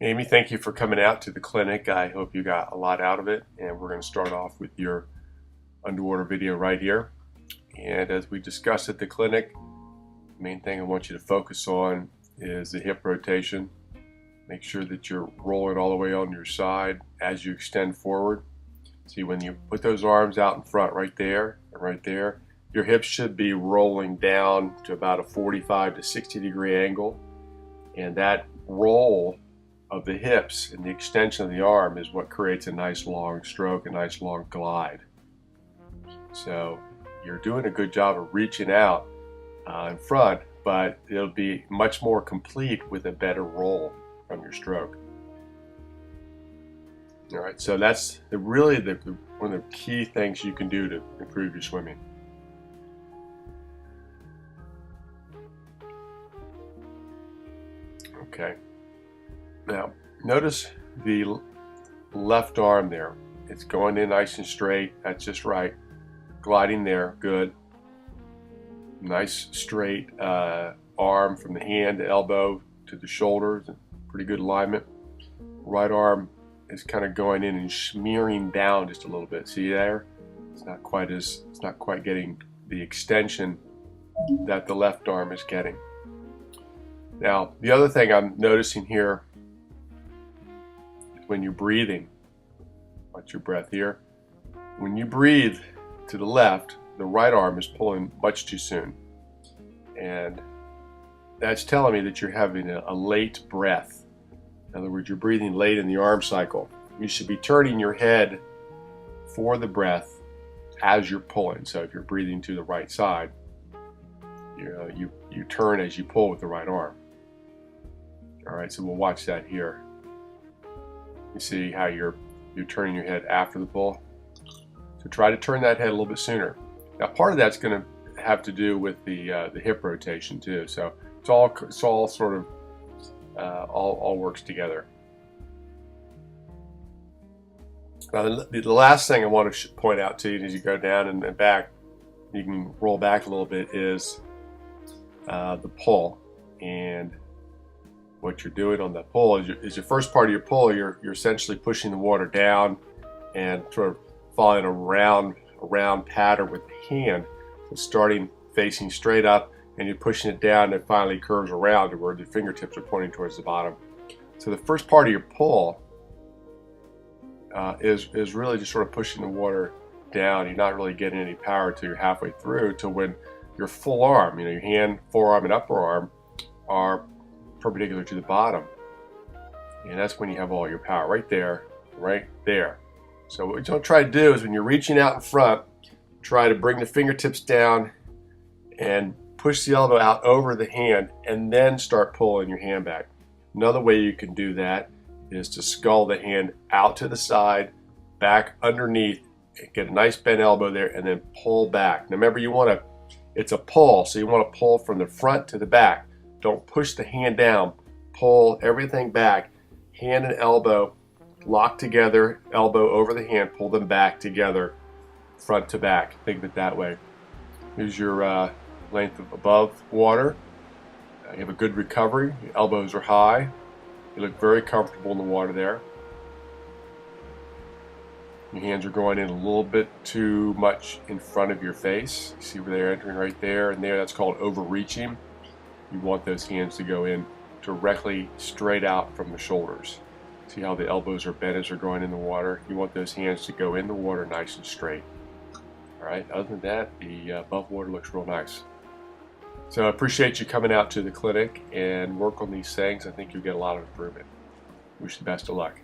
Amy, thank you for coming out to the clinic. I hope you got a lot out of it, and we're going to start off with your underwater video right here. And as we discussed at the clinic, the main thing I want you to focus on is the hip rotation. Make sure that you're rolling all the way on your side as you extend forward. See, when you put those arms out in front right there and right there, your hips should be rolling down to about a 45 to 60 degree angle, and that roll of the hips and the extension of the arm is what creates a nice long stroke, a nice long glide. So you're doing a good job of reaching out in front, but it'll be much more complete with a better roll from your stroke. All right, so that's really one of the key things you can do to improve your swimming. Okay. Now, notice the left arm there. It's going in nice and straight. That's just right. Gliding there. Good. Nice straight arm from the hand to elbow to the shoulders. Pretty good alignment. Right arm is kind of going in and smearing down just a little bit. See there? It's not quite getting the extension that the left arm is getting. Now, the other thing I'm noticing here is when you're breathing, watch your breath here. When you breathe to the left, the right arm is pulling much too soon. And that's telling me that you're having a late breath. In other words, you're breathing late in the arm cycle. You should be turning your head for the breath as you're pulling. So if you're breathing to the right side, you turn as you pull with the right arm. All right, so we'll watch that here. You see how you're turning your head after the pull. So try to turn that head a little bit sooner. Now, part of that's going to have to do with the hip rotation too. So it's all sort of all works together. Now, the last thing I want to point out to you as you go down and back, you can roll back a little bit, is the pull. And what you're doing on that pull is your first part of your pull, you're essentially pushing the water down and sort of following a round pattern with the hand. So starting facing straight up, and you're pushing it down, and it finally curves around to where the fingertips are pointing towards the bottom. So the first part of your pull is really just sort of pushing the water down. You're not really getting any power till you're halfway through, to when your full arm, your hand, forearm, and upper arm are perpendicular to the bottom, and that's when you have all your power right there. So what you don't try to do is, when you're reaching out in front, try to bring the fingertips down and push the elbow out over the hand, and then start pulling your hand back. Another way you can do that is to scull the hand out to the side, back underneath, get a nice bent elbow there, and then pull back. Now remember, it's a pull, so you want to pull from the front to the back. Don't push the hand down. Pull everything back. Hand and elbow lock together, elbow over the hand, pull them back together, front to back. Think of it that way. Here's your length above water. You have a good recovery. Your elbows are high. You look very comfortable in the water there. Your hands are going in a little bit too much in front of your face. You see where they're entering right there and there? That's called overreaching. You want those hands to go in directly straight out from the shoulders. See how the elbows are bent as they're going in the water? You want those hands to go in the water nice and straight. All right, other than that, the above water looks real nice. So I appreciate you coming out to the clinic and work on these things. I think you'll get a lot of improvement. Wish you the best of luck.